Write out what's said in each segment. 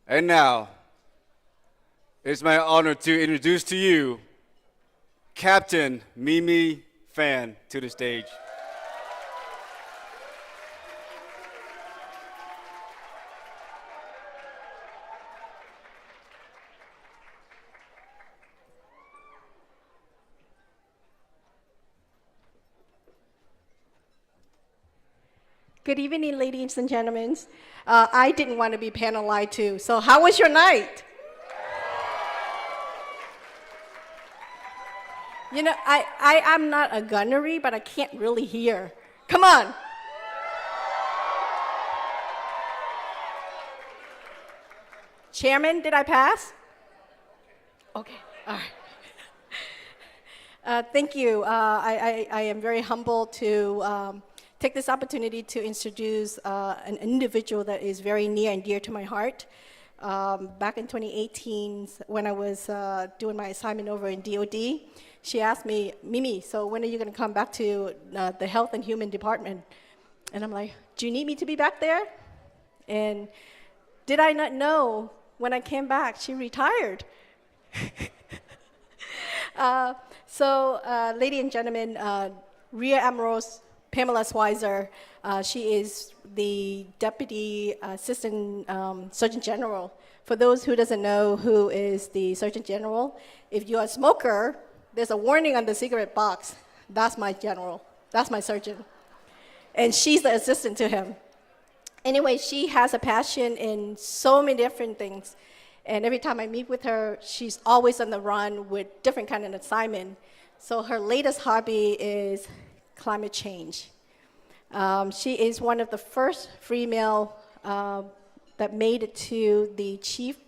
And now, it's my honor to introduce to you Captain Mimi Fan to the stage. Good evening, ladies and gentlemen. I didn't want to be panelized too, so how was your night? You know, I'm not a gunnery, but I can't really hear. Come on. Chairman, did I pass? Okay, all right. Thank you. I am very humbled to take this opportunity to introduce an individual that is very near and dear to my heart. Back in 2018, when I was doing my assignment over in DOD, she asked me, Mimi, so when are you going to come back to the Health and Human Department? And I'm like, do you need me to be back there? And did I not know when I came back, she retired? Ladies and gentlemen, Rear Admiral Pamela Schweizer, she is the Deputy Assistant Surgeon General. For those who doesn't know who is the Surgeon General, if you're a smoker, there's a warning on the cigarette box. That's my general. That's my surgeon. And she's the assistant to him. Anyway, she has a passion in so many different things. And every time I meet with her, she's always on the run with different kind of assignment. So her latest hobby is climate change. She is one of the first female that made it to the chief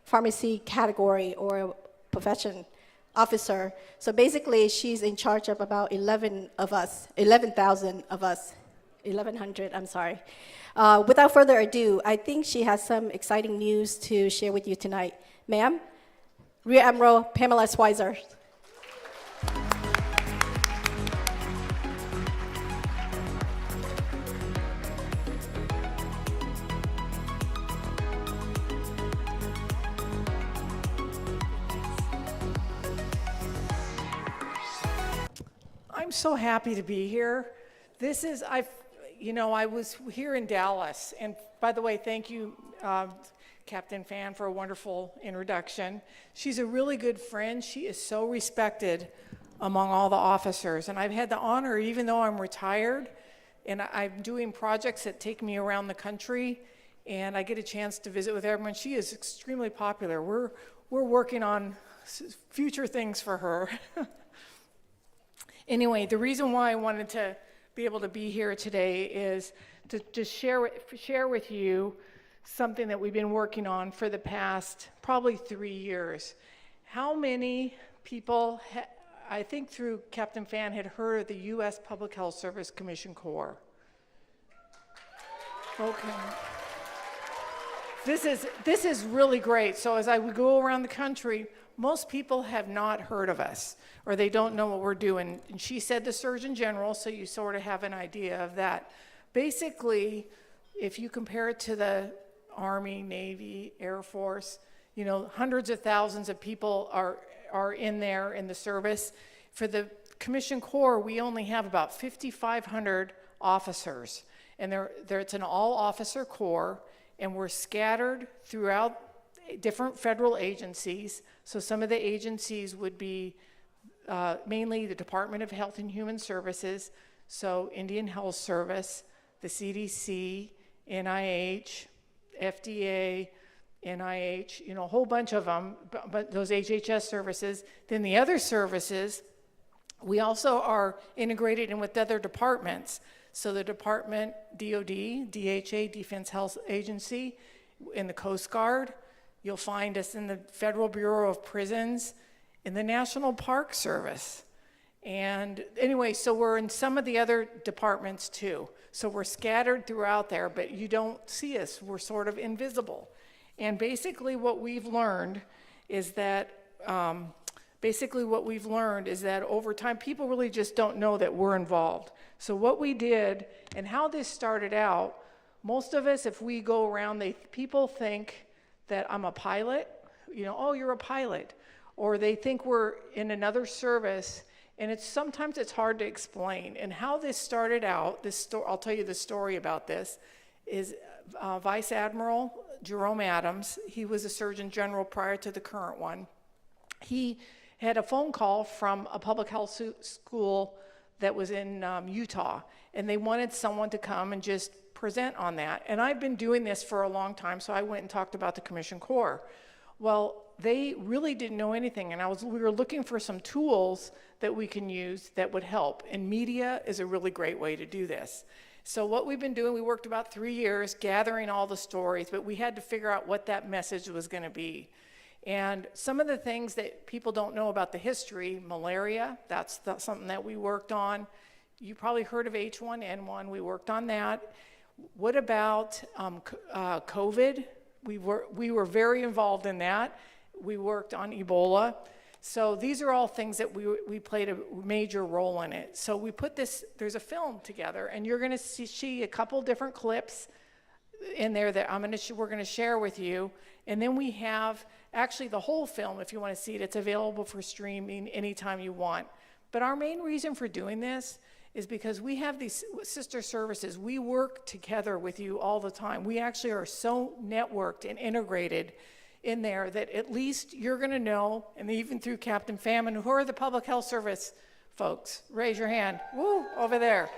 pharmacy category or profession officer. So basically, she's in charge of about 11,000 of us, 1,100, I'm sorry. Without further ado, I think she has some exciting news to share with you tonight. Ma'am, Rear Admiral Pamela Schweizer. I'm so happy to be here. I was here in Dallas, and by the way, thank you, Captain Fan, for a wonderful introduction. She's a really good friend. She is so respected among all the officers, and I've had the honor, even though I'm retired, and I'm doing projects that take me around the country, and I get a chance to visit with everyone. She is extremely popular. We're working on future things for her. Anyway, the reason why I wanted to be able to be here today is to just share with you something that we've been working on for the past probably 3 years. How many people, I think through Captain Fan, had heard of the U.S. Public Health Service Commission Corps? Okay. This is really great. So as I would go around the country, most people have not heard of us, or they don't know what we're doing. And she said the Surgeon General, so you sort of have an idea of that. Basically, if you compare it to the Army, Navy, Air Force, hundreds of thousands of people are in there in the service. For the Commission Corps, we only have about 5,500 officers, and it's an all-officer corps, and we're scattered throughout different federal agencies. So some of the agencies would be mainly the Department of Health and Human Services, so Indian Health Service, the CDC, NIH, FDA, NIH, a whole bunch of them, but those HHS services. Then the other services, we also are integrated in with other departments. So the department, DOD, DHA, Defense Health Agency, in the Coast Guard. You'll find us in the Federal Bureau of Prisons, in the National Park Service. And anyway, so we're in some of the other departments too. So we're scattered throughout there, but you don't see us. We're sort of invisible. And basically what we've learned is that over time, people really just don't know that we're involved. So what we did and how this started out, most of us, if we go around, people think that I'm a pilot, oh, you're a pilot. Or they think we're in another service, and sometimes it's hard to explain. And how this started out, I'll tell you the story about this, is Vice Admiral Jerome Adams. He was a Surgeon General prior to the current one. He had a phone call from a public health school that was in Utah, and they wanted someone to come and just present on that. And I've been doing this for a long time, so I went and talked about the Commission Corps. Well, they really didn't know anything, and we were looking for some tools that we can use that would help, and media is a really great way to do this. So what we've been doing, we worked about 3 years gathering all the stories, but we had to figure out what that message was going to be. And some of the things that people don't know about the history, malaria, that's something that we worked on. You probably heard of H1N1, we worked on that. What about COVID? We were very involved in that. We worked on Ebola. So these are all things that we played a major role in it. So we put there's a film together, and you're gonna see a couple different clips in there that we're gonna share with you. And then we have actually the whole film, if you wanna see it, it's available for streaming anytime you want. But our main reason for doing this is because we have these sister services. We work together with you all the time. We actually are so networked and integrated in there that at least you're gonna know, and even through Captain Famine, who are the public health service folks? Raise your hand. Woo, over there.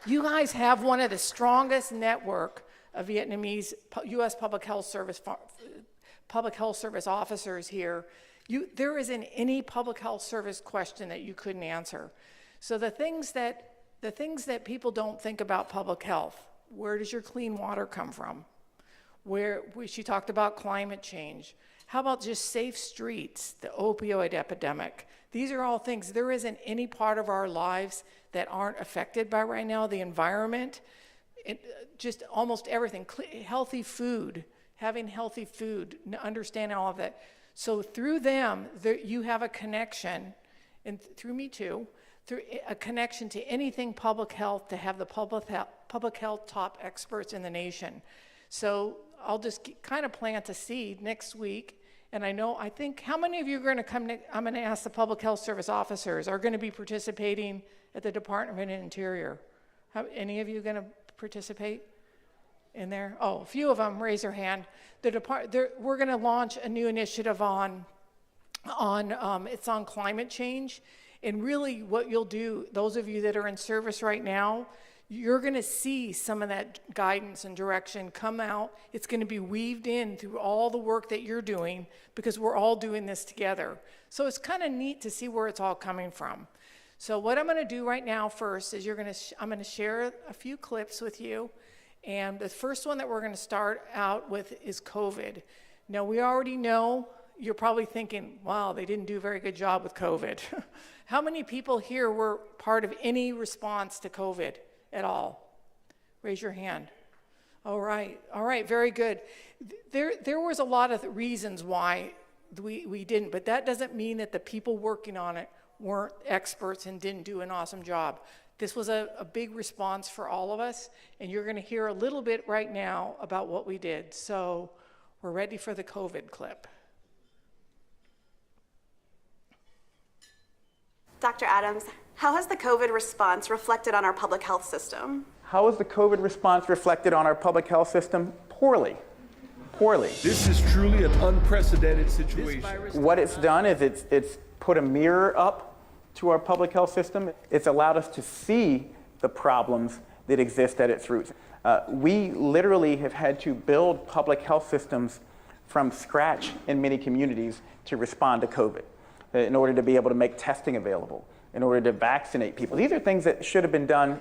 You guys have one of the strongest network of Vietnamese U.S. public health service officers here. There isn't any public health service question that you couldn't answer. So the things that people don't think about public health, where does your clean water come from? She talked about climate change. How about just safe streets, the opioid epidemic? These are all things, there isn't any part of our lives that aren't affected by right now. The environment, just almost everything, healthy food, having healthy food, understanding all of that. So through them, you have a connection, and through me too, through a connection to anything public health, to have the public health top experts in the nation. So I'll just kind of plant a seed next week. And I think, how many of you are going to come, I'm going to ask the public health service officers, are going to be participating at the Department of Interior? Any of you going to participate in there? Oh, a few of them, raise your hand. We're going to launch a new initiative it's on climate change. And really what you'll do, those of you that are in service right now, you're going to see some of that guidance and direction come out. It's going to be weaved in through all the work that you're doing, because we're all doing this together. So it's kind of neat to see where it's all coming from. So what I'm going to do right now first is I'm going to share a few clips with you. And the first one that we're going to start out with is COVID. Now, we already know, you're probably thinking, wow, they didn't do a very good job with COVID. How many people here were part of any response to COVID at all? Raise your hand. All right, very good. There was a lot of reasons why we didn't, but that doesn't mean that the people working on it weren't experts and didn't do an awesome job. This was a big response for all of us, and you're gonna hear a little bit right now about what we did. So we're ready for the COVID clip. Dr. Adams, how has the COVID response reflected on our public health system? How has the COVID response reflected on our public health system? Poorly. This is truly an unprecedented situation. What it's done is it's put a mirror up to our public health system. It's allowed us to see the problems that exist at its roots. We literally have had to build public health systems from scratch in many communities to respond to COVID, in order to be able to make testing available, in order to vaccinate people. These are things that should have been done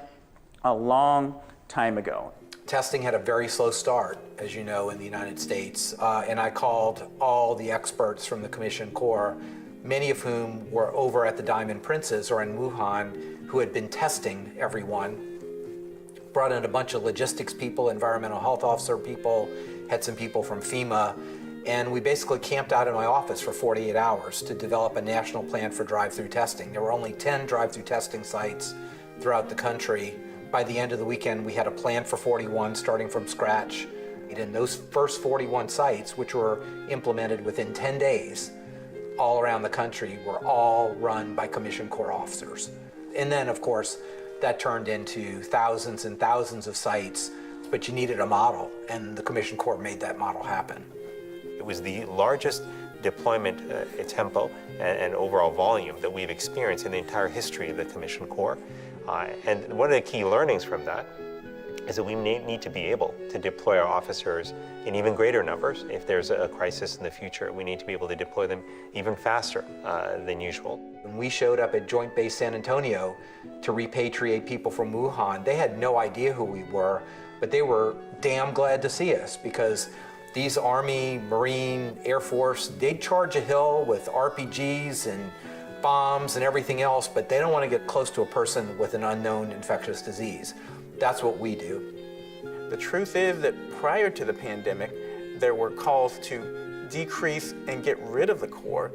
a long time ago. Testing had a very slow start, as you know, in the United States, and I called all the experts from the Commission Corps, many of whom were over at the Diamond Princess or in Wuhan, who had been testing everyone. Brought in a bunch of logistics people, environmental health officer people, had some people from FEMA, and we basically camped out in my office for 48 hours to develop a national plan for drive-through testing. There were only 10 drive-through testing sites throughout the country. By the end of the weekend, we had a plan for 41, starting from scratch, And those first 41 sites, which were implemented within 10 days, all around the country, were all run by Commission Corps officers. And then, of course, that turned into thousands and thousands of sites, but you needed a model, and the Commission Corps made that model happen. It was the largest deployment tempo and overall volume that we've experienced in the entire history of the Commission Corps. And one of the key learnings from that is that we need to be able to deploy our officers in even greater numbers. If there's a crisis in the future, we need to be able to deploy them even faster than usual. When we showed up at Joint Base San Antonio to repatriate people from Wuhan, they had no idea who we were, but they were damn glad to see us, because these Army, Marine, Air Force, they'd charge a hill with RPGs and bombs and everything else, but they don't want to get close to a person with an unknown infectious disease. That's what we do. The truth is that prior to the pandemic, there were calls to decrease and get rid of the Corps.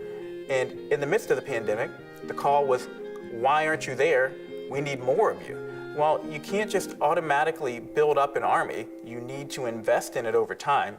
And in the midst of the pandemic, the call was, why aren't you there? We need more of you. Well, you can't just automatically build up an army. You need to invest in it over time.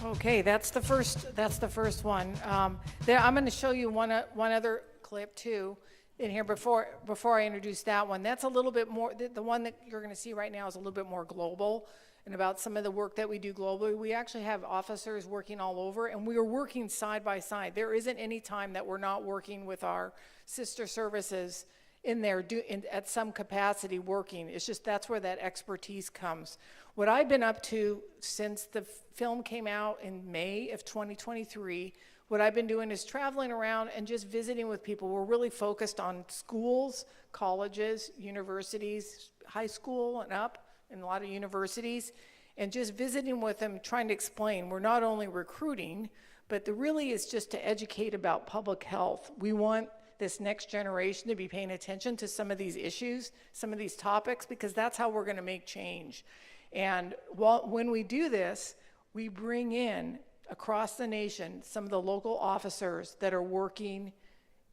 Okay, that's the first one. I'm going to show you one other clip too in here before I introduce that one. That's a little bit more, the one that you're going to see right now is a little bit more global and about some of the work that we do globally. We actually have officers working all over, and we are working side by side. There isn't any time that we're not working with our sister services in there at some capacity working. It's just that's where that expertise comes. What I've been up to since the film came out in May of 2023, what I've been doing is traveling around and just visiting with people. We're really focused on schools, colleges, universities, high school and up, and a lot of universities, and just visiting with them, trying to explain. We're not only recruiting, but really is just to educate about public health. We want this next generation to be paying attention to some of these issues, some of these topics, because that's how we're going to make change. And when we do this, we bring in across the nation some of the local officers that are working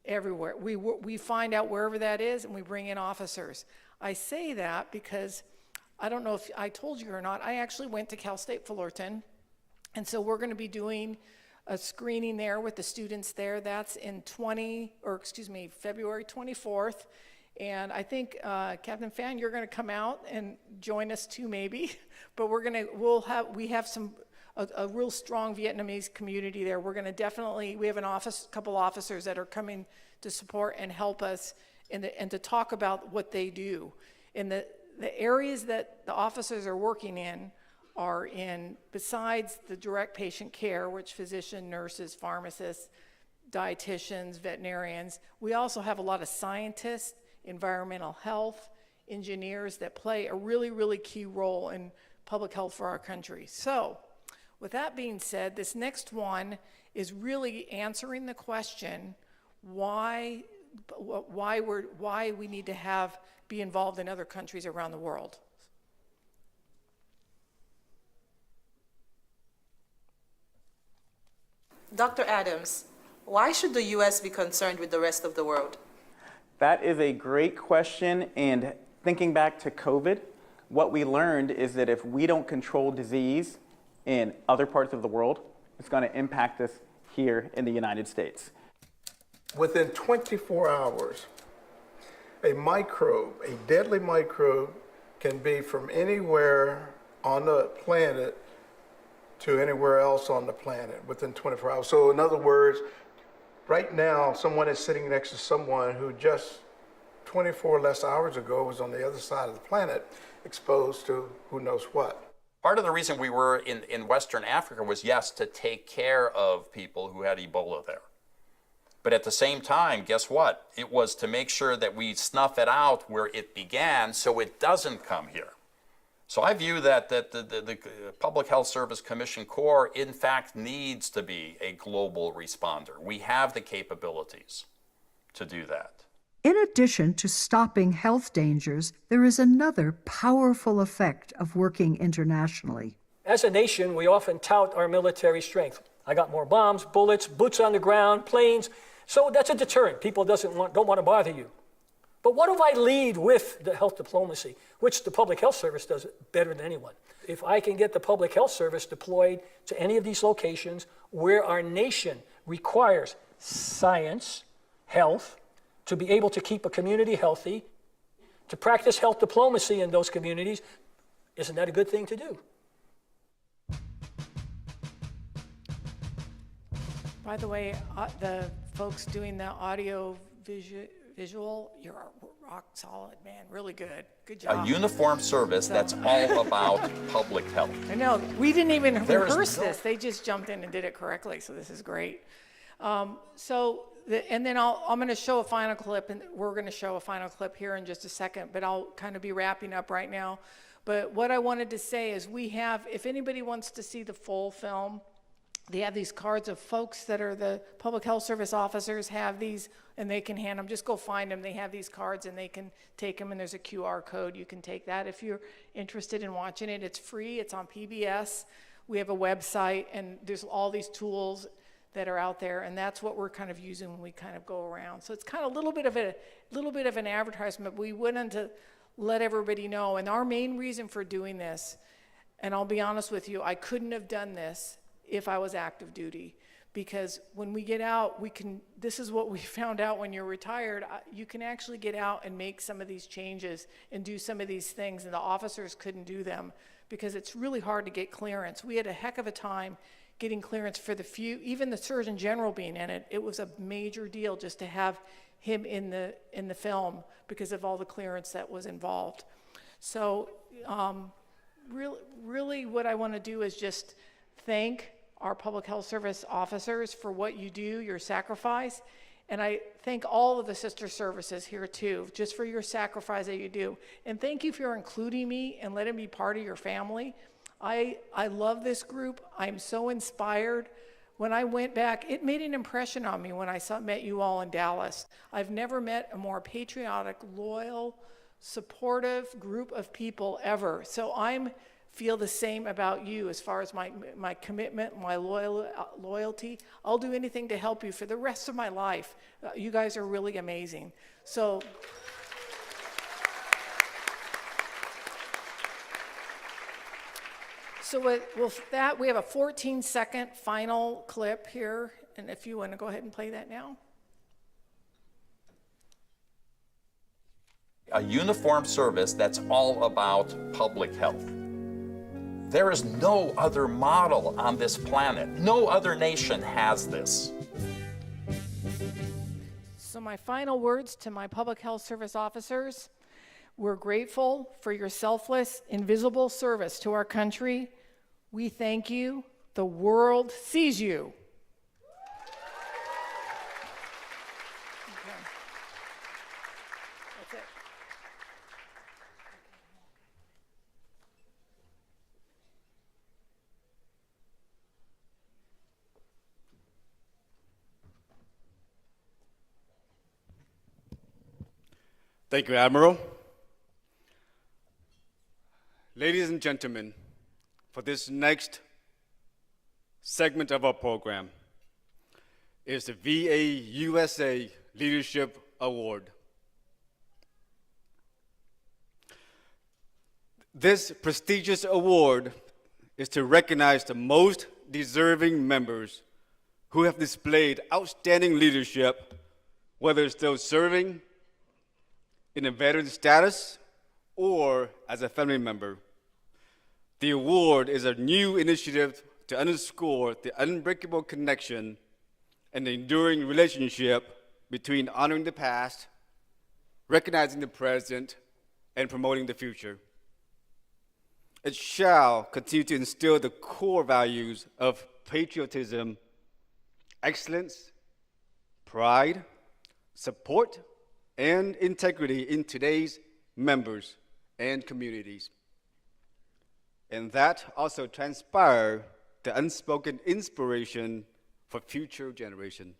everywhere. We find out wherever that is, and we bring in officers. I say that because I don't know if I told you or not, I actually went to Cal State Fullerton, and so we're going to be doing a screening there with the students there. That's in February 24th. And I think, Captain Fan, you're going to come out and join us too, maybe. But we have a real strong Vietnamese community there. We're going to we have a couple officers that are coming to support and help us and to talk about what they do. In the areas that the officers are working in are in, besides the direct patient care, which physicians, nurses, pharmacists, dietitians, veterinarians, we also have a lot of scientists, environmental health, engineers that play a really, really key role in public health for our country. So, with that being said, this next one is really answering the question why we need to be involved in other countries around the world. Dr. Adams, why should the U.S. be concerned with the rest of the world? That is a great question, and thinking back to COVID, what we learned is that if we don't control disease in other parts of the world, it's going to impact us here in the United States. Within 24 hours, a deadly microbe, can be from anywhere on the planet to anywhere else on the planet within 24 hours. So in other words, right now, someone is sitting next to someone who just 24 less hours ago was on the other side of the planet, exposed to who knows what. Part of the reason we were in Western Africa was, yes, to take care of people who had Ebola there. But at the same time, guess what? It was to make sure that we snuff it out where it began so it doesn't come here. So I view that the Public Health Service Commission Corps, in fact, needs to be a global responder. We have the capabilities to do that. In addition to stopping health dangers, there is another powerful effect of working internationally. As a nation, we often tout our military strength. I got more bombs, bullets, boots on the ground, planes. So that's a deterrent. People don't want to bother you. But what if I lead with the health diplomacy, which the Public Health Service does better than anyone? If I can get the Public Health Service deployed to any of these locations where our nation requires science, health, to be able to keep a community healthy, to practice health diplomacy in those communities, isn't that a good thing to do? By the way, the folks doing the audio visual, you're rock solid, man. Really good. Good job. A uniform service that's all about public health. I know. We didn't even There is rehearse no- this. They just jumped in and did it correctly, so this is great. And then I'm going to show a final clip, and we're going to show a final clip here in just a second, but I'll kind of be wrapping up right now. But what I wanted to say is we have, if anybody wants to see the full film, they have these cards of folks that are the public health service officers have these, and they can hand them. Just go find them. They have these cards, and they can take them, and there's a QR code. You can take that if you're interested in watching it. It's free. It's on PBS. We have a website, and there's all these tools that are out there, and that's what we're kind of using when we kind of go around. So it's kind of a little bit of an advertisement. We wanted to let everybody know, and our main reason for doing this, and I'll be honest with you, I couldn't have done this if I was active duty, because when we get out, this is what we found out when you're retired, you can actually get out and make some of these changes and do some of these things, and the officers couldn't do them because it's really hard to get clearance. We had a heck of a time getting clearance for even the Surgeon General being in it. It was a major deal just to have him in the film because of all the clearance that was involved. So really what I want to do is just thank our public health service officers for what you do, your sacrifice. And I thank all of the sister services here too, just for your sacrifice that you do. And thank you for including me and letting me be part of your family. I love this group. I'm so inspired. When I went back, it made an impression on me when I met you all in Dallas. I've never met a more patriotic, loyal, supportive group of people ever. So I feel the same about you as far as my commitment, my loyalty. I'll do anything to help you for the rest of my life. You guys are really amazing. So with that, we have a 14-second final clip here, and if you want to go ahead and play that now. A uniform service that's all about public health. There is no other model on this planet. No other nation has this. So my final words to my public health service officers: we're grateful for your selfless, invisible service to our country. We thank you. The world sees you. Okay. That's it. Thank you, Admiral. Ladies and gentlemen, for this next segment of our program is the VAUSA Leadership Award. This prestigious award is to recognize the most deserving members who have displayed outstanding leadership, whether still serving in a veteran status or as a family member. The award is a new initiative to underscore the unbreakable connection and the enduring relationship between honoring the past, recognizing the present, and promoting the future. It shall continue to instill the core values of patriotism, excellence, pride, support, and integrity in today's members and communities. And that also transpire the unspoken inspiration for future generations.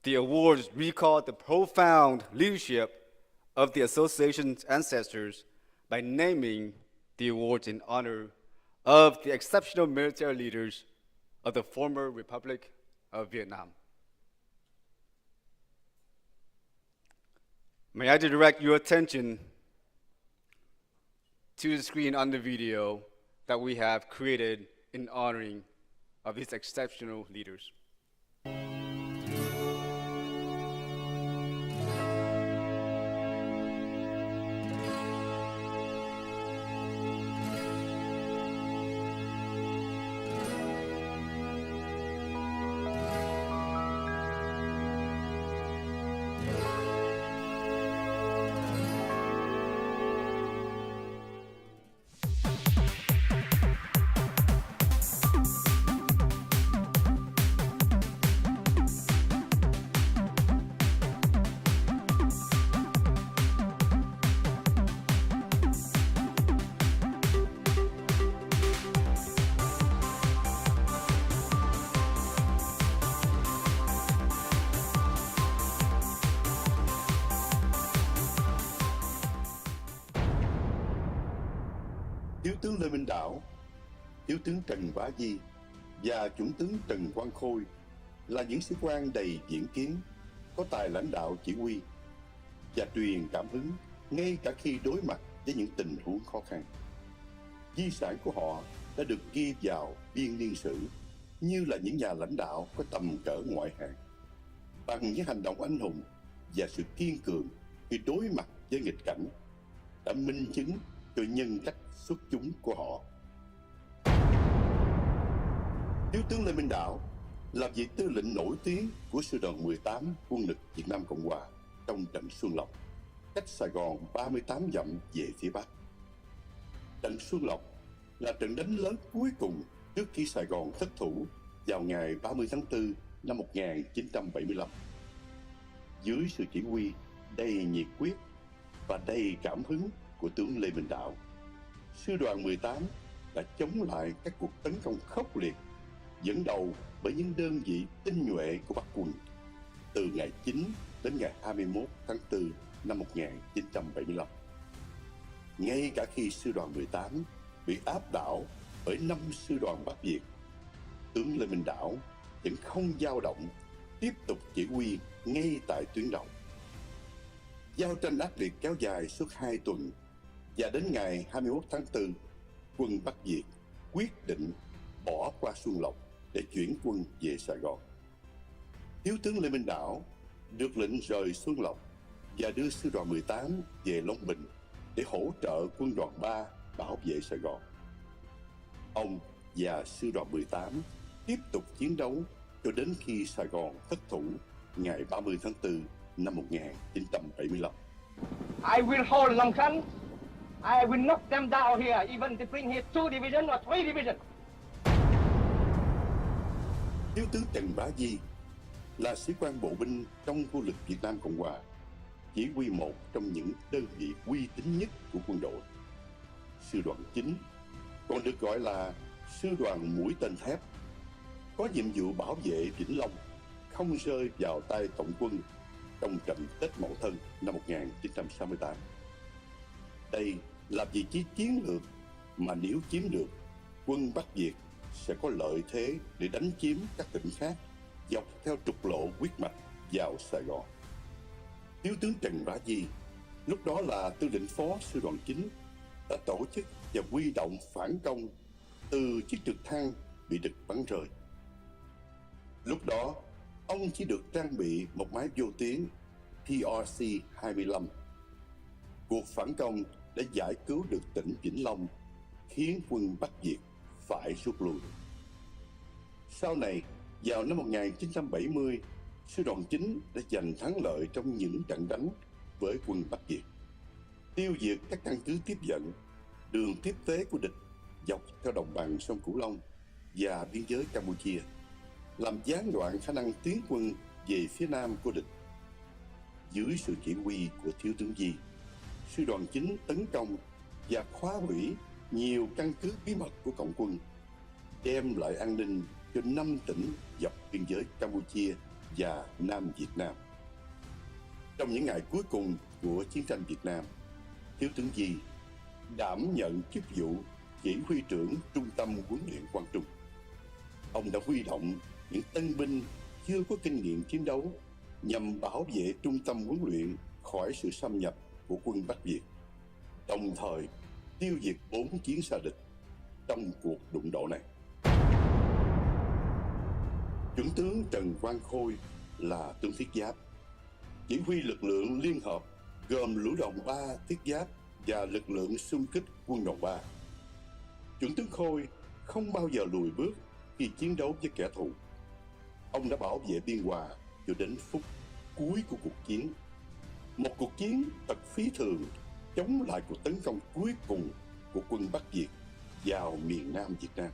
The awards recall the profound leadership of the association's ancestors by naming the awards in honor of the exceptional military leaders of the former Republic of Vietnam. May I direct your attention to the screen on the video that we have created in honoring of these exceptional leaders. Thiếu tướng Lê Minh Đảo, thiếu tướng Trần Bá Di và trung tướng Trần Quang Khôi là những sĩ quan đầy viễn kiến, có tài lãnh đạo chỉ huy và truyền cảm hứng ngay cả khi đối mặt với những tình huống khó khăn. Di sản của họ đã được ghi vào biên niên sử như là những nhà lãnh đạo có tầm cỡ ngoại hạng, bằng những hành động anh hùng và sự kiên cường khi đối mặt với nghịch cảnh, đã minh chứng cho nhân cách xuất chúng của họ. Thiếu tướng Lê Minh Đảo là vị tư lệnh nổi tiếng của sư đoàn 18 quân lực Việt Nam Cộng Hòa trong trận Xuân Lộc, cách Sài Gòn 38 dặm về phía Bắc. Trận Xuân Lộc là trận đánh lớn cuối cùng trước khi Sài Gòn thất thủ vào ngày 30 tháng 4 năm 1975. Dưới sự chỉ huy đầy nhiệt huyết và đầy cảm hứng của tướng Lê Minh Đảo, sư đoàn 18 đã chống lại các cuộc tấn công khốc liệt dẫn đầu bởi những đơn vị tinh nhuệ của Bắc quân từ ngày 9 đến ngày 21 tháng 4 năm 1975. Ngay cả khi sư đoàn 18 bị áp đảo bởi 5 sư đoàn Bắc Việt, tướng Lê Minh Đảo vẫn không dao động, tiếp tục chỉ huy ngay tại tuyến đầu. Giao tranh ác liệt kéo dài suốt 2 tuần và đến ngày 21 tháng 4, quân Bắc Việt quyết định bỏ qua Xuân Lộc để chuyển quân về Sài Gòn. Thiếu tướng Lê Minh Đảo được lệnh rời Xuân Lộc và đưa sư đoàn 18 về Long Bình để hỗ trợ quân đoàn 3 bảo vệ Sài Gòn. Ông và sư đoàn 18 tiếp tục chiến đấu cho đến khi Sài Gòn thất thủ ngày 30 tháng 4 năm 1975. I will hold Long Khánh. I will knock them down here, even to bring here 2 divisions or 3 divisions. Thiếu tướng Trần Bá Di là sĩ quan bộ binh trong quân lực Việt Nam Cộng Hòa, chỉ huy một trong những đơn vị uy tín nhất của quân đội. Sư đoàn 9, còn được gọi là sư đoàn mũi tên thép, có nhiệm vụ bảo vệ Vĩnh Long không rơi vào tay tổng quân trong trận Tết Mậu Thân năm 1968. Đây là vị trí chiến lược mà nếu chiếm được, quân Bắc Việt sẽ có lợi thế để đánh chiếm các tỉnh khác dọc theo trục lộ huyết mạch vào Sài Gòn. Thiếu tướng Trần Bá Di, lúc đó là tư lệnh phó sư đoàn 9, đã tổ chức và huy động phản công từ chiếc trực thăng bị địch bắn rơi. Lúc đó, ông chỉ được trang bị một máy vô tuyến PRC-25. Cuộc phản công đã giải cứu được tỉnh Vĩnh Long, khiến quân Bắc Việt phải rút lui. Sau này, vào năm 1970, sư đoàn 9 đã giành thắng lợi trong những trận đánh với quân Bắc Việt, tiêu diệt các căn cứ tiếp dẫn, đường tiếp tế của địch dọc theo đồng bằng sông Cửu Long và biên giới Campuchia, làm gián đoạn khả năng tiến quân về phía nam của địch. Dưới sự chỉ huy của thiếu tướng Di, sư đoàn 9 tấn công và khóa hủy nhiều căn cứ bí mật của cộng quân, đem lại an ninh cho 5 tỉnh dọc biên giới Campuchia và Nam Việt Nam. Trong những ngày cuối cùng của chiến tranh Việt Nam, thiếu tướng Di đảm nhận chức vụ chỉ huy trưởng Trung tâm huấn luyện Quang Trung. Ông đã huy động những tân binh chưa có kinh nghiệm chiến đấu nhằm bảo vệ trung tâm huấn luyện khỏi sự xâm nhập của quân Bắc Việt, đồng thời tiêu diệt 4 chiến xa địch trong cuộc đụng độ này. Chuẩn tướng Trần Quang Khôi là tướng thiết giáp, chỉ huy lực lượng liên hợp gồm lữ đoàn 3 thiết giáp và lực lượng xung kích quân đoàn 3. Chuẩn tướng Khôi không bao giờ lùi bước khi chiến đấu với kẻ thù. Ông đã bảo vệ biên hòa cho đến phút cuối của cuộc chiến. Một cuộc chiến thật phí thường chống lại cuộc tấn công cuối cùng của quân Bắc Việt vào miền Nam Việt Nam.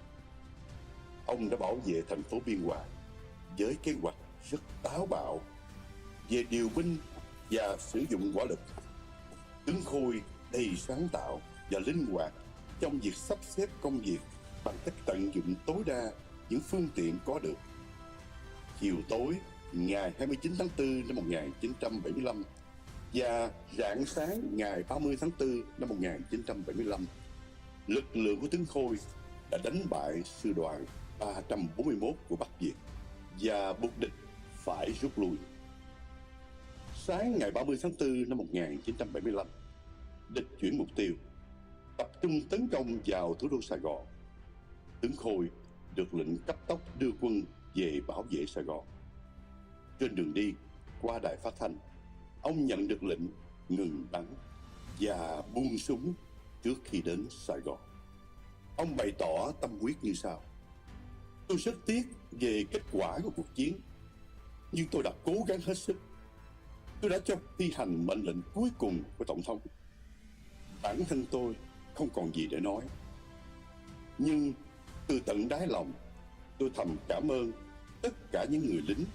Ông đã bảo vệ thành phố Biên Hòa với kế hoạch rất táo bạo về điều binh và sử dụng hỏa lực. Tướng Khôi đầy sáng tạo và linh hoạt trong việc sắp xếp công việc bằng cách tận dụng tối đa những phương tiện có được. Chiều tối ngày 29 tháng 4 năm 1975 và rạng sáng ngày 30 tháng 4 năm 1975, lực lượng của tướng Khôi đã đánh bại sư đoàn 341 của Bắc Việt và buộc địch phải rút lui. Sáng ngày 30 tháng 4 năm 1975, địch chuyển mục tiêu, tập trung tấn công vào thủ đô Sài Gòn. Tướng Khôi được lệnh cấp tốc đưa quân về bảo vệ Sài Gòn. Trên đường đi, qua đài phát thanh, ông nhận được lệnh ngừng bắn và buông súng trước khi đến Sài Gòn. Ông bày tỏ tâm huyết như sau: tôi rất tiếc về kết quả của cuộc chiến, nhưng tôi đã cố gắng hết sức. Tôi đã cho thi hành mệnh lệnh cuối cùng của Tổng thống. Bản thân tôi không còn gì để nói. Nhưng từ tận đáy lòng, tôi thầm cảm ơn tất cả những người lính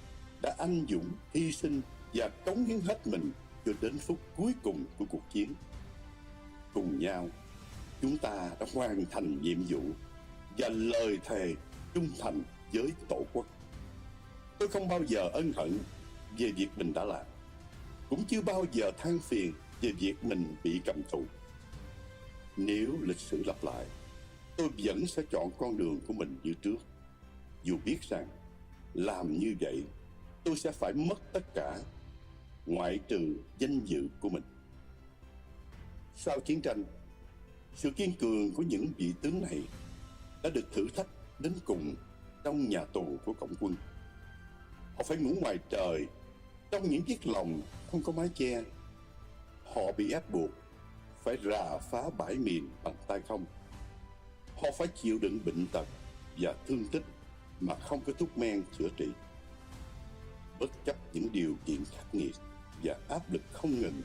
đã anh dũng, hy sinh và cống hiến hết mình cho đến phút cuối cùng của cuộc chiến. Cùng nhau, chúng ta đã hoàn thành nhiệm vụ và lời thề trung thành với Tổ quốc. Tôi không bao giờ ân hận về việc mình đã làm, cũng chưa bao giờ than phiền về việc mình bị cầm tù. Nếu lịch sử lặp lại, tôi vẫn sẽ chọn con đường của mình như trước, dù biết rằng làm như vậy tôi sẽ phải mất tất cả, ngoại trừ danh dự của mình. Sau chiến tranh, sự kiên cường của những vị tướng này đã được thử thách đến cùng trong nhà tù của Cộng quân. Họ phải ngủ ngoài trời, trong những chiếc lồng không có mái che. Họ bị ép buộc phải rà phá bãi miền bằng tay không. Họ phải chịu đựng bệnh tật và thương tích mà không có thuốc men chữa trị. Bất chấp những điều kiện khắc nghiệt và áp lực không ngừng,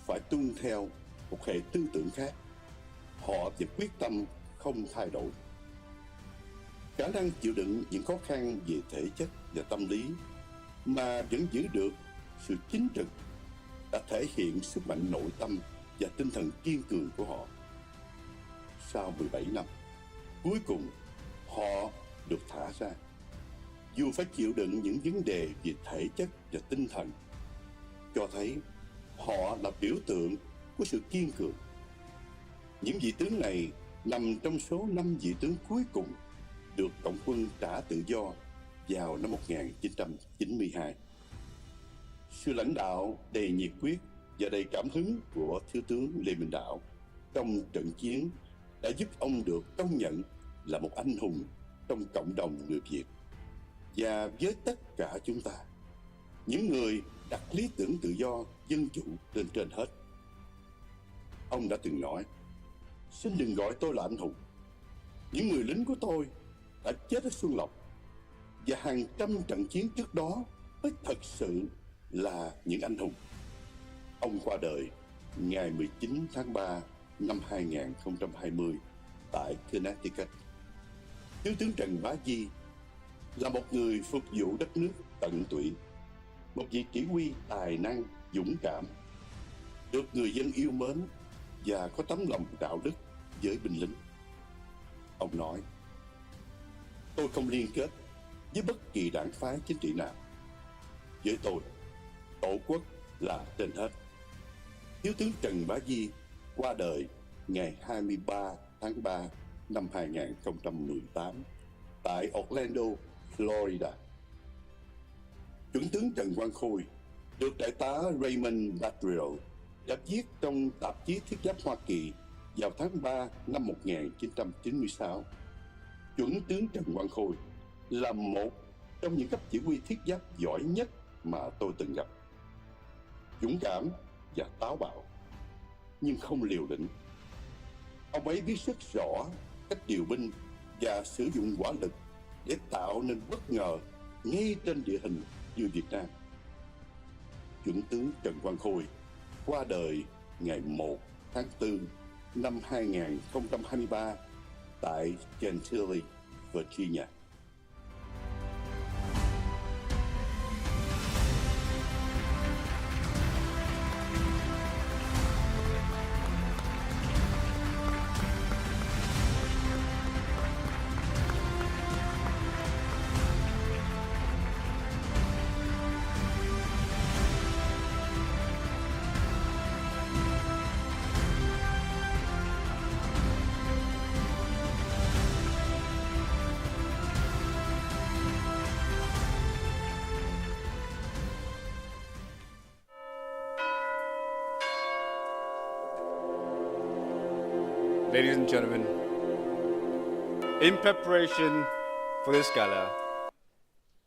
phải tuân theo một hệ tư tưởng khác, họ vẫn quyết tâm không thay đổi. Khả năng chịu đựng những khó khăn về thể chất và tâm lý mà vẫn giữ được sự chính trực đã thể hiện sức mạnh nội tâm và tinh thần kiên cường của họ. Sau 17 năm, cuối cùng họ được thả ra. Dù phải chịu đựng những vấn đề về thể chất và tinh thần, cho thấy họ là biểu tượng của sự kiên cường. Những vị tướng này nằm trong số 5 vị tướng cuối cùng được Cộng quân trả tự do vào năm 1992. Sự lãnh đạo đầy nhiệt huyết và đầy cảm hứng của Thiếu tướng Lê Minh Đạo trong trận chiến đã giúp ông được công nhận là một anh hùng trong cộng đồng người Việt. Và với tất cả chúng ta, những người đặt lý tưởng tự do, dân chủ lên trên hết. Ông đã từng nói: xin đừng gọi tôi là anh hùng. Những người lính của tôi đã chết ở Xuân Lộc, và hàng trăm trận chiến trước đó mới thật sự là những anh hùng. Ông qua đời ngày 19 tháng 3 năm 2020 tại Connecticut. Thiếu tướng Trần Bá Di là một người phục vụ đất nước tận tụy, một vị chỉ huy tài năng, dũng cảm, được người dân yêu mến và có tấm lòng đạo đức với binh lính. Ông nói: tôi không liên kết với bất kỳ đảng phái chính trị nào. Với tôi, Tổ quốc là trên hết. Thiếu tướng Trần Bá Di qua đời ngày 23 tháng 3 năm 2018 tại Orlando, Florida. Chuẩn tướng Trần Quang Khôi được Đại tá Raymond Badriel đã viết trong tạp chí Thiết giáp Hoa Kỳ vào tháng 3 năm 1996. Chuẩn tướng Trần Quang Khôi là một trong những cấp chỉ huy thiết giáp giỏi nhất mà tôi từng gặp. Dũng cảm và táo bạo, nhưng không liều lĩnh. Ông ấy biết rất rõ cách điều binh và sử dụng hỏa lực để tạo nên bất ngờ ngay trên địa hình như Việt Nam. Chuẩn tướng Trần Quang Khôi qua đời ngày 1 tháng 4 năm 2023 tại Chantilly, Virginia. Ladies and gentlemen, in preparation for this gala,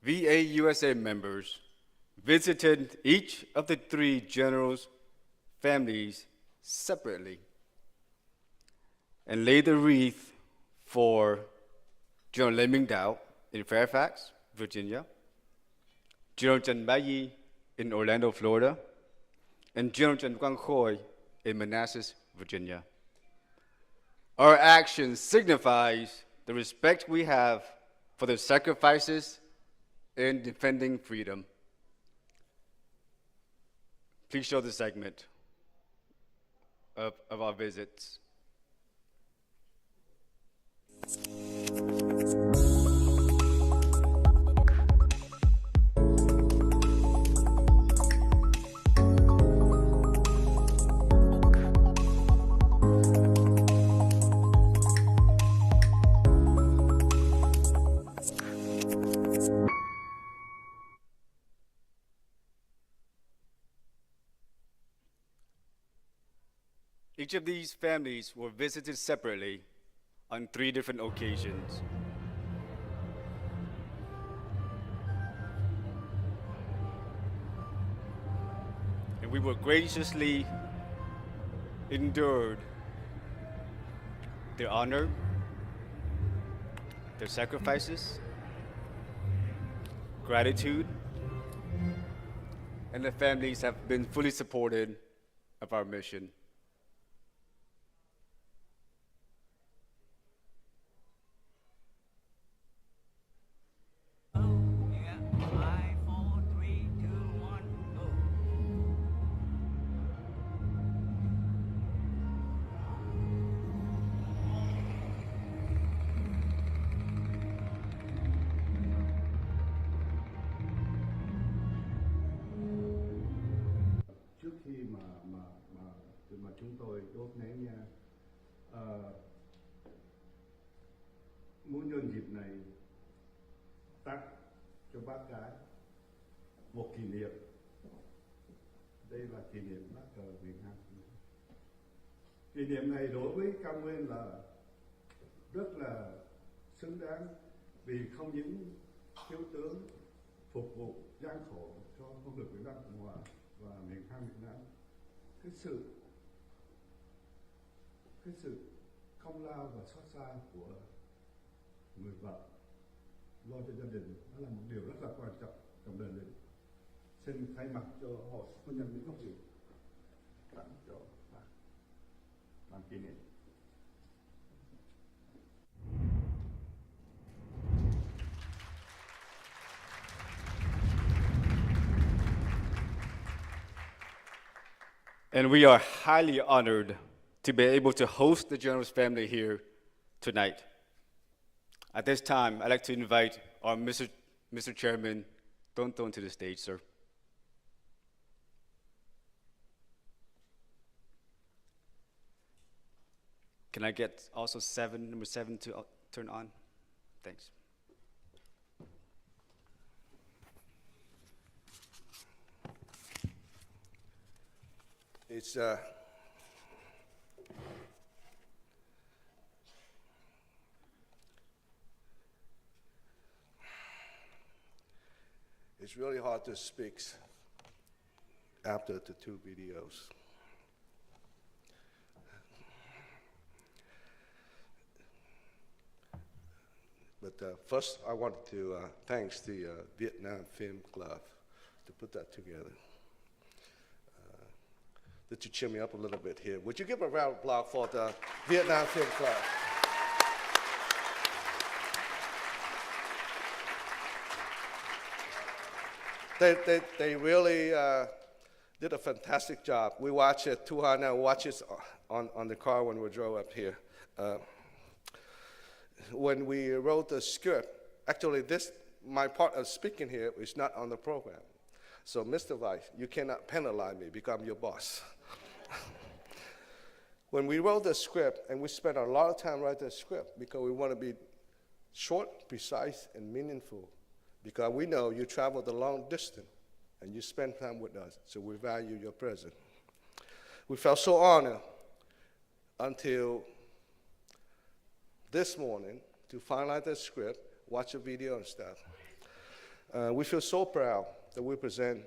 VAUSA members visited each of the three generals' families separately and laid the wreath for General Lê Minh Đạo in Fairfax, Virginia, General Trần Bá Yi in Orlando, Florida, and General Trần Quang Khôi in Manassas, Virginia. Our action signifies the respect we have for their sacrifices in defending freedom. Please show the segment of our visits. Each of these families were visited separately on 3 different occasions. And we were graciously endured their honor, their sacrifices, gratitude, and the families have been fully supported of our mission. Trước khi mà chúng tôi đốt nén nhang, muốn nhân dịp này tặng cho bác cái một kỷ niệm. Đây là kỷ niệm lá cờ Việt Nam. Kỷ niệm này đối với cao nguyên là rất là xứng đáng, vì không những thiếu tướng phục vụ gian khổ cho quân lực Việt Nam Cộng Hòa và miền Nam Việt Nam, cái sự công lao và xót xa của người vợ lo cho gia đình, đó là một điều rất là quan trọng trong đời lính. Xin thay mặt cho hội quân nhân Mỹ Gốc Việt tặng cho ban kỷ niệm. And we are highly honored to be able to host the General's family here tonight. At this time, I'd like to invite our Mr. Chairman, Tonton, to the stage, sir. Can I get also number 7 to turn on? Thanks. It's it's really hard to speak after the two videos. But first, I want to thank the Vietnam Film Club to put that together. That you cheer me up a little bit here. Would you give a round of applause for the Vietnam Film Club? They really did a fantastic job. We watched it, Tuhan and watched it on the car when we drove up here. When we wrote the script, actually my part of speaking here is not on the program. So Mr. Vice, you cannot penalize me because I'm your boss. When we wrote the script, and we spent a lot of time writing the script because we want to be short, precise, and meaningful, because we know you traveled a long distance and you spend time with us, so we value your presence. We felt so honored until this morning to finalize the script, watch the video and stuff. We feel so proud that we present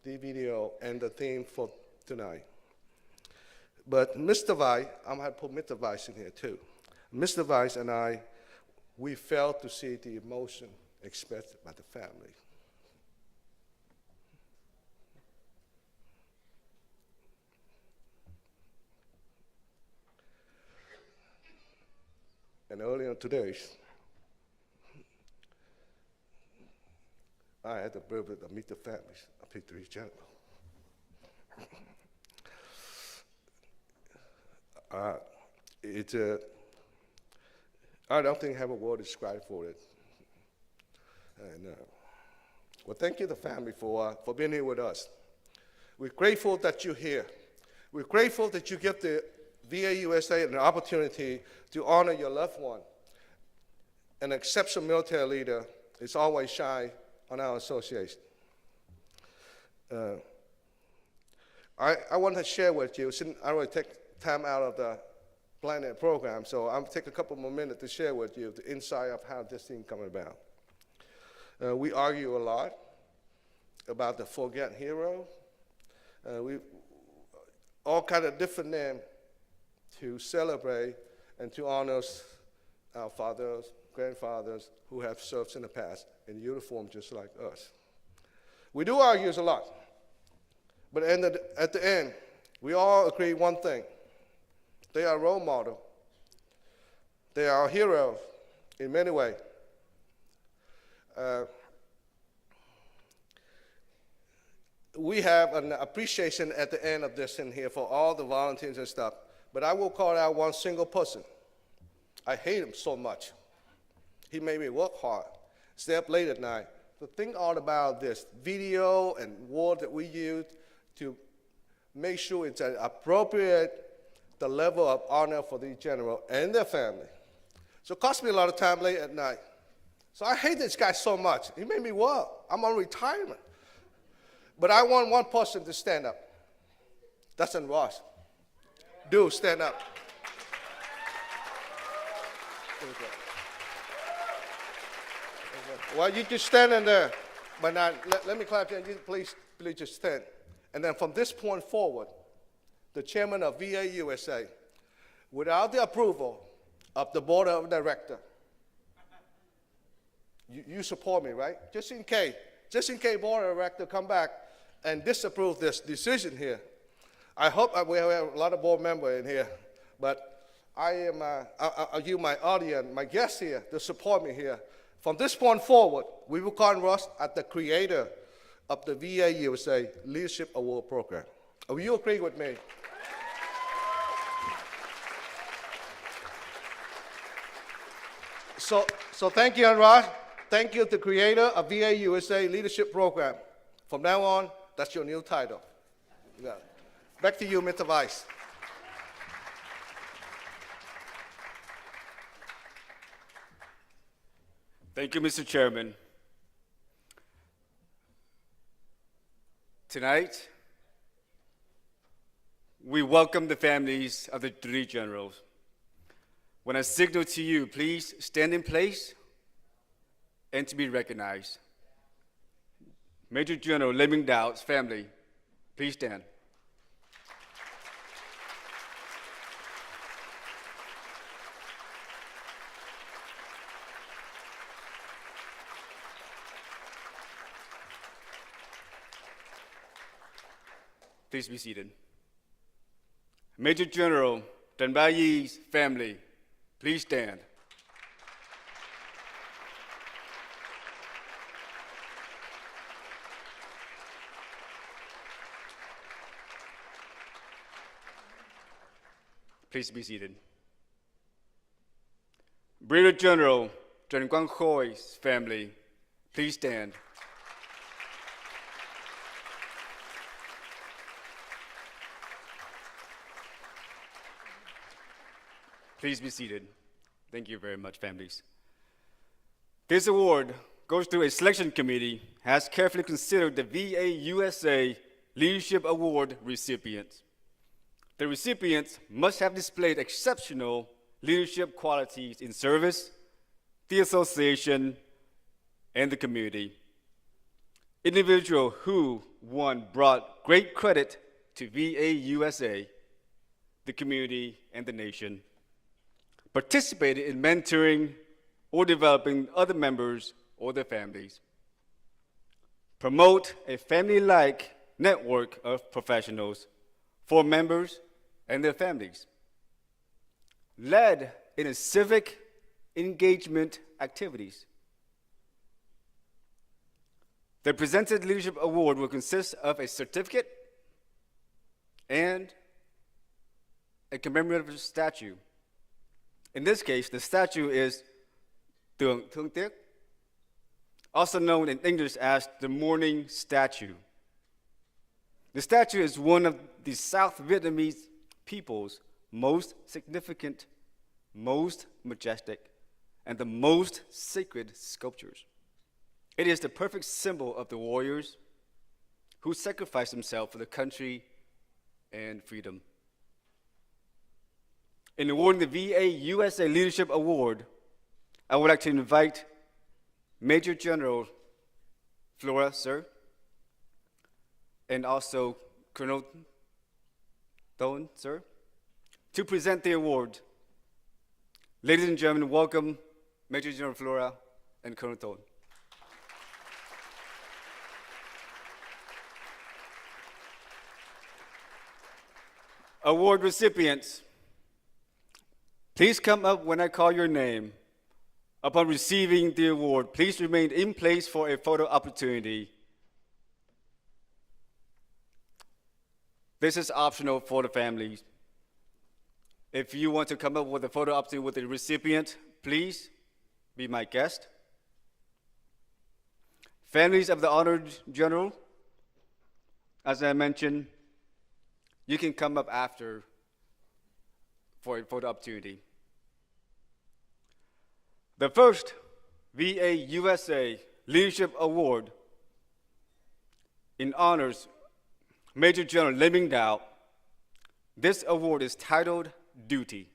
the video and the theme for tonight. But Mr. Vice, I'm going to put Mr. Vice in here too. Mr. Vice and I, we failed to see the emotion expressed by the family. And earlier today, I had the privilege to meet the families of Victory General. I don't think I have a word to describe for it. And, well, thank you, the family, for being here with us. We're grateful that you're here. We're grateful that you give the VAUSA an opportunity to honor your loved one. An exceptional military leader is always shy on our association. I want to share with you, since I already take time out of the planning program, so I'll take a couple more minutes to share with you the insight of how this thing came about. We argue a lot about the forgotten hero. All kind of different names to celebrate and to honor our fathers, grandfathers who have served in the past in uniform just like us. We do argue a lot, but at the end, we all agree one thing. They are role model. They are heroes in many ways. We have an appreciation at the end of this in here for all the volunteers and stuff, but I will call out one single person. I hate him so much. He made me work hard, stay up late at night, to think all about this video and word that we use to make sure it's appropriate, the level of honor for the general and their family. So it cost me a lot of time late at night. So I hate this guy so much. He made me work. I'm on retirement. But I want one person to stand up. That's in Ross. Do stand up. Well, you just stand in there. But now, let me clap you. Please just stand. And then from this point forward, the chairman of VAUSA, without the approval of the board of directors, you support me, right? Just in case board of directors come back and disapprove this decision here. I hope we have a lot of board members in here, but I'll use my audience, my guests here to support me here. From this point forward, we will call Ross as the creator of the VAUSA Leadership Award Program. Will you agree with me? So thank you, Ross. Thank you, the creator of VAUSA Leadership Program. From now on, that's your new title. Yeah. Back to you, Mr. Vice. Thank you, Mr. Chairman. Tonight, we welcome the families of the three generals. When I signal to you, please stand in place and to be recognized. Major General Leming Dowd's family, please stand. Please be seated. Major General Danbayi's family, please stand. Please be seated. Brigadier General Trần Quang Khoi's family, please stand. Please be seated. Thank you very much, families. This award goes through a selection committee, has carefully considered the VAUSA Leadership Award recipients. The recipients must have displayed exceptional leadership qualities in service, the association, and the community. Individuals who, one, brought great credit to VAUSA, the community, and the nation, participated in mentoring or developing other members or their families, promote a family-like network of professionals for members and their families, led in a civic engagement activities. The presented leadership award will consist of a certificate and a commemorative statue. In this case, the statue is Tượng Thương Tiếc, also known in English as the Mourning Statue. The statue is one of the South Vietnamese people's most significant, most majestic, and the most sacred sculptures. It is the perfect symbol of the warriors who sacrificed themselves for the country and freedom. In awarding the VAUSA Leadership Award, I would like to invite Major General Flora, sir, and also Colonel Thone, sir, to present the award. Ladies and gentlemen, welcome Major General Flora and Colonel Thone. Award recipients, please come up when I call your name. Upon receiving the award, please remain in place for a photo opportunity. This is optional for the families. If you want to come up with a photo opportunity with the recipient, please be my guest. Families of the honored general, as I mentioned, you can come up after for a photo opportunity. The first VAUSA Leadership Award in honors Major General Leming Dowd. This award is titled Duty,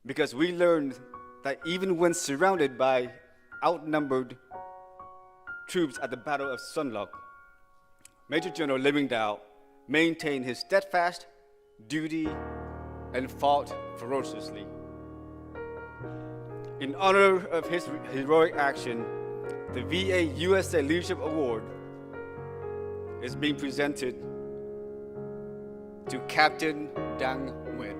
because we learned that even when surrounded by outnumbered troops at the Battle of Sunlock, Major General Leming Dowd maintained his steadfast duty and fought ferociously. In honor of his heroic action, the VAUSA Leadership Award is being presented to Captain Dang Nguyen.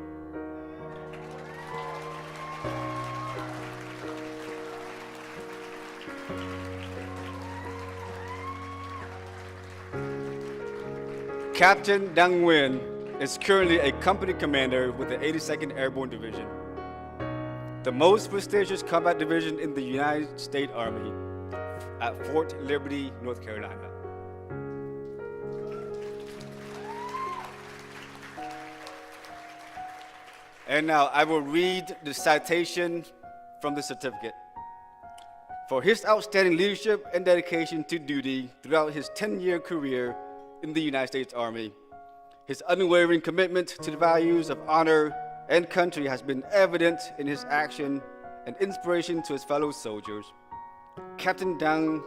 Captain Dang Nguyen is currently a company commander with the 82nd Airborne Division, the most prestigious combat division in the United States Army at Fort Liberty, North Carolina. And now I will read the citation from the certificate. For his outstanding leadership and dedication to duty throughout his 10-year career in the United States Army, His unwavering commitment to the values of honor and country has been evident in his action and inspiration to his fellow soldiers. Captain Dang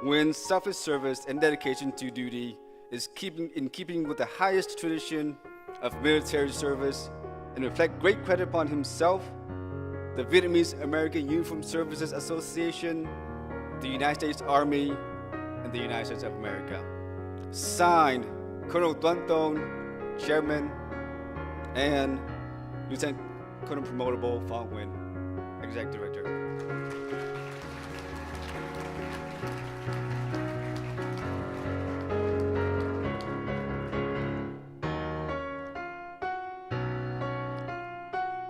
Nguyen's selfless service and dedication to duty is in keeping with the highest tradition of military service and reflect great credit upon himself, the Vietnamese American Uniformed Services Association, the United States Army, and the United States of America. Signed, Colonel Tuan Thon, Chairman, and Lieutenant Colonel Promotable Phan Nguyen, Executive Director.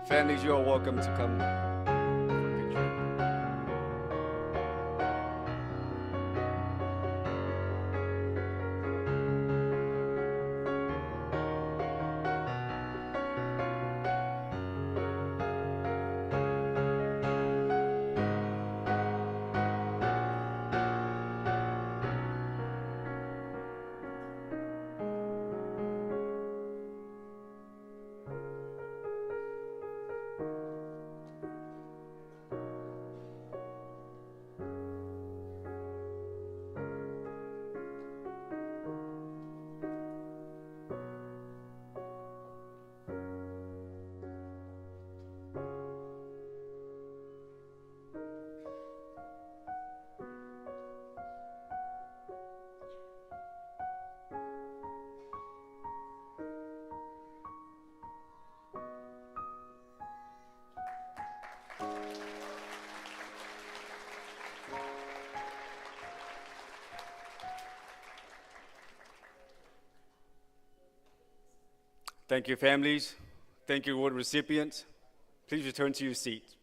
Families, you are welcome to come for a picture. Thank you, families. Thank you, award recipients. Please return to your seats.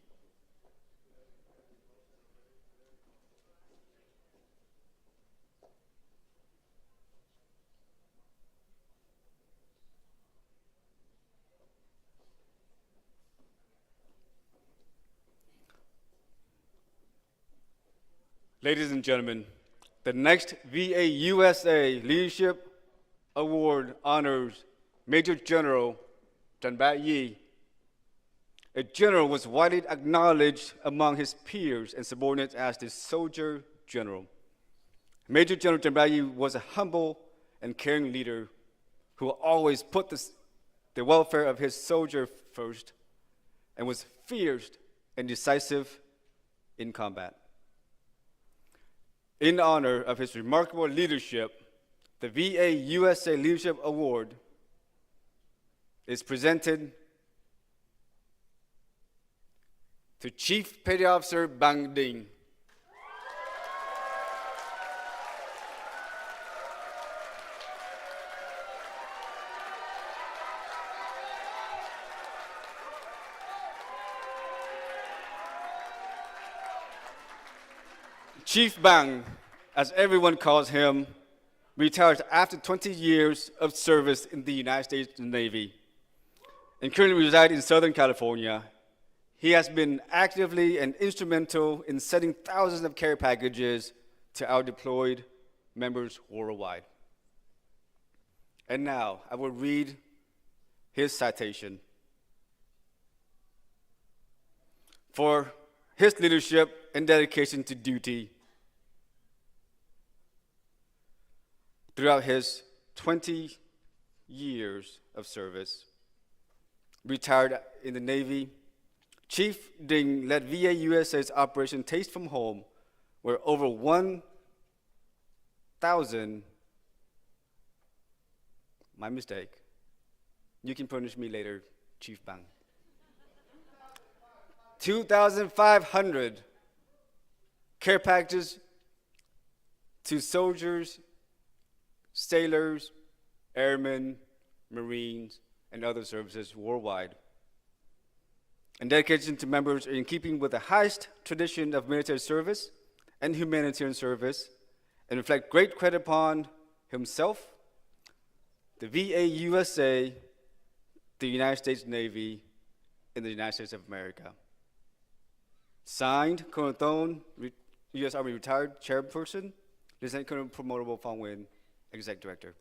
Ladies and gentlemen, the next VAUSA Leadership Award honors Major General Trần Bá Yi. A general was widely acknowledged among his peers and subordinates as the soldier general. Major General Trần Bá Yi was a humble and caring leader who always put the welfare of his soldier first and was fierce and decisive in combat. In honor of his remarkable leadership, the VAUSA Leadership Award is presented to Chief Petty Officer Bang Ding. Chief Bang, as everyone calls him, retired after 20 years of service in the United States Navy and currently resides in Southern California. He has been actively and instrumental in sending thousands of care packages to our deployed members worldwide. And now I will read his citation. For his leadership and dedication to duty throughout his 20 years of service, retired in the Navy, Chief Ding led VAUSA's Operation Taste from Home, where over 1,000, my mistake, you can punish me later, Chief Bang, 2,500 care packages to soldiers, sailors, airmen, Marines, and other services worldwide. And dedication to members in keeping with the highest tradition of military service and humanitarian service, and reflect great credit upon himself, the VAUSA, the United States Navy, and the United States of America. Signed, Colonel Thon, U.S. Army retired chairperson, Lieutenant Colonel Promotable Phan Nguyen, Executive Director.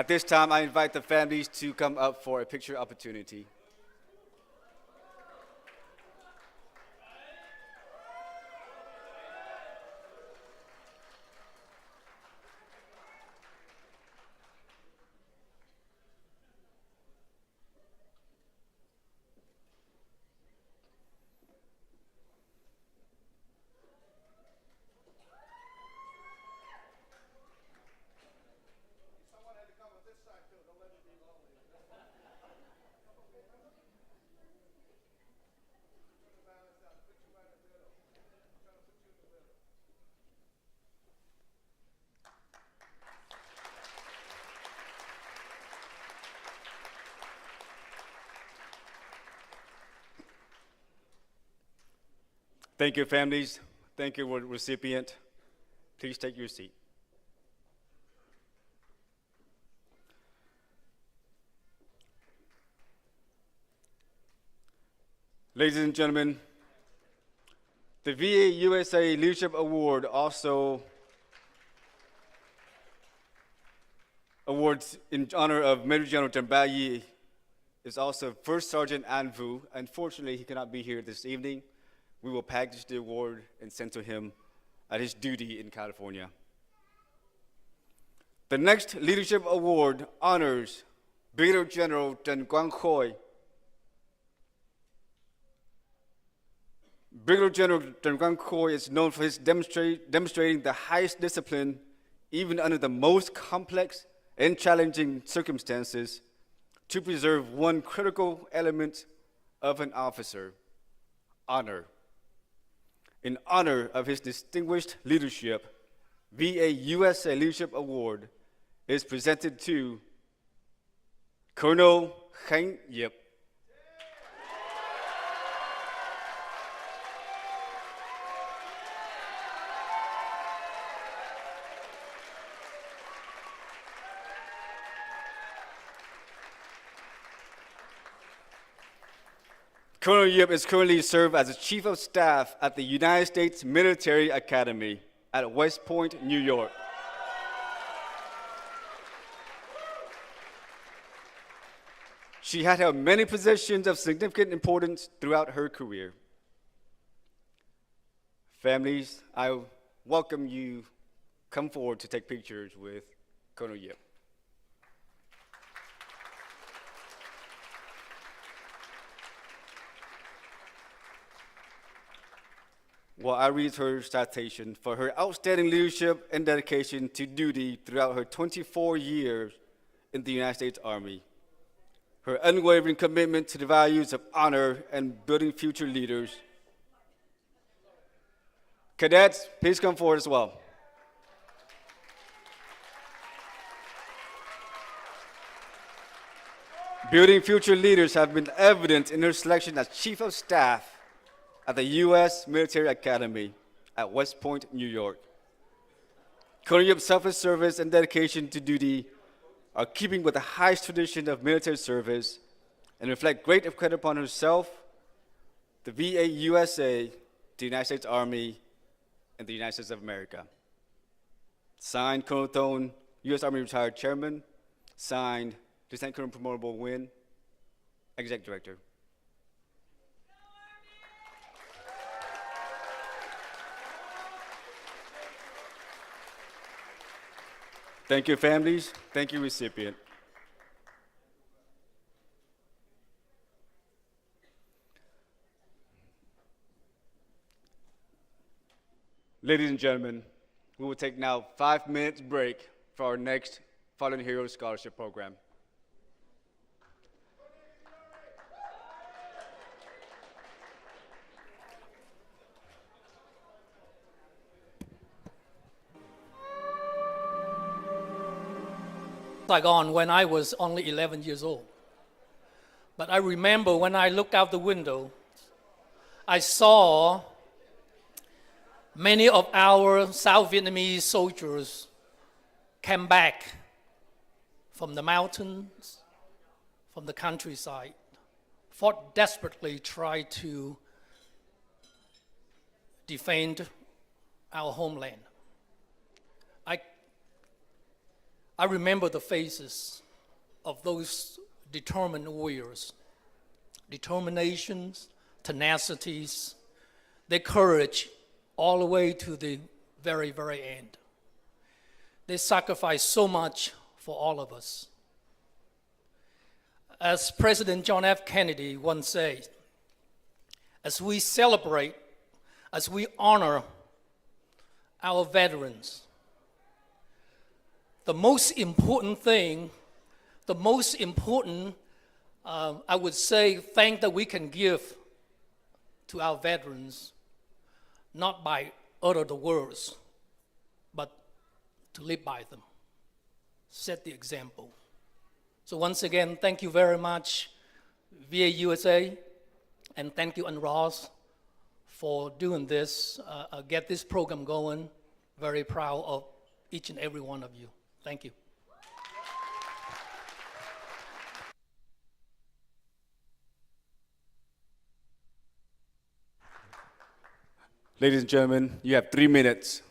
At this time, I invite the families to come up for a picture opportunity. Thank you, families. Thank you, recipient. Please take your seat. Ladies and gentlemen, the VA USA Leadership Award also awards in honor of Major General Jambayi is also First Sergeant Anvu. Unfortunately, he cannot be here this evening. We will package the award and send to him at his duty in California. The next Leadership Award honors Brigadier General Trần Quang Khoi. Brigadier General Trần Quang Khoi is known for his demonstrating the highest discipline even under the most complex and challenging circumstances to preserve one critical element of an officer, honor. In honor of his distinguished leadership, VA USA Leadership Award is presented to Colonel Khánh Yip. Colonel Yip is currently served as the Chief of Staff at the United States Military Academy at West Point, New York. She had held many positions of significant importance throughout her career. Families, I welcome you come forward to take pictures with Colonel Yip. While I read her citation for her outstanding leadership and dedication to duty throughout her 24 years in the United States Army, her unwavering commitment to the values of honor and building future leaders. Cadets, please come forward as well. Building future leaders have been evident in her selection as Chief of Staff at the U.S. Military Academy at West Point, New York. Colonel Yip's selfless service and dedication to duty are keeping with the highest tradition of military service and reflect great credit upon herself, the VA USA, the United States Army, and the United States of America. Signed, Colonel Thone, U.S. Army Retired Chairman. Signed, Lieutenant Colonel Promotable Wynn, Executive Director. Thank you, families. Thank you, recipient. Ladies and gentlemen, we will take now 5 minutes break for our next Fallen Heroes Scholarship Program. Saigon when I was only 11 years old. But I remember when I looked out the window, I saw many of our South Vietnamese soldiers came back from the mountains, from the countryside, fought desperately, tried to defend our homeland. I remember the faces of those determined warriors, determinations, tenacities, their courage all the way to the very, very end. They sacrificed so much for all of us. As President John F. Kennedy once said, as we celebrate, as we honor our veterans, the most important thing, the most important, I would say, thing that we can give to our veterans, not by utter the words, but to live by them, set the example. So once again, thank you very much, VA USA, and thank you, and Ross, for doing this, get this program going. Very proud of each and every one of you. Thank you. Ladies and gentlemen, you have 3 minutes.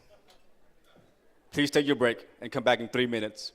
Please take your break and come back in 3 minutes.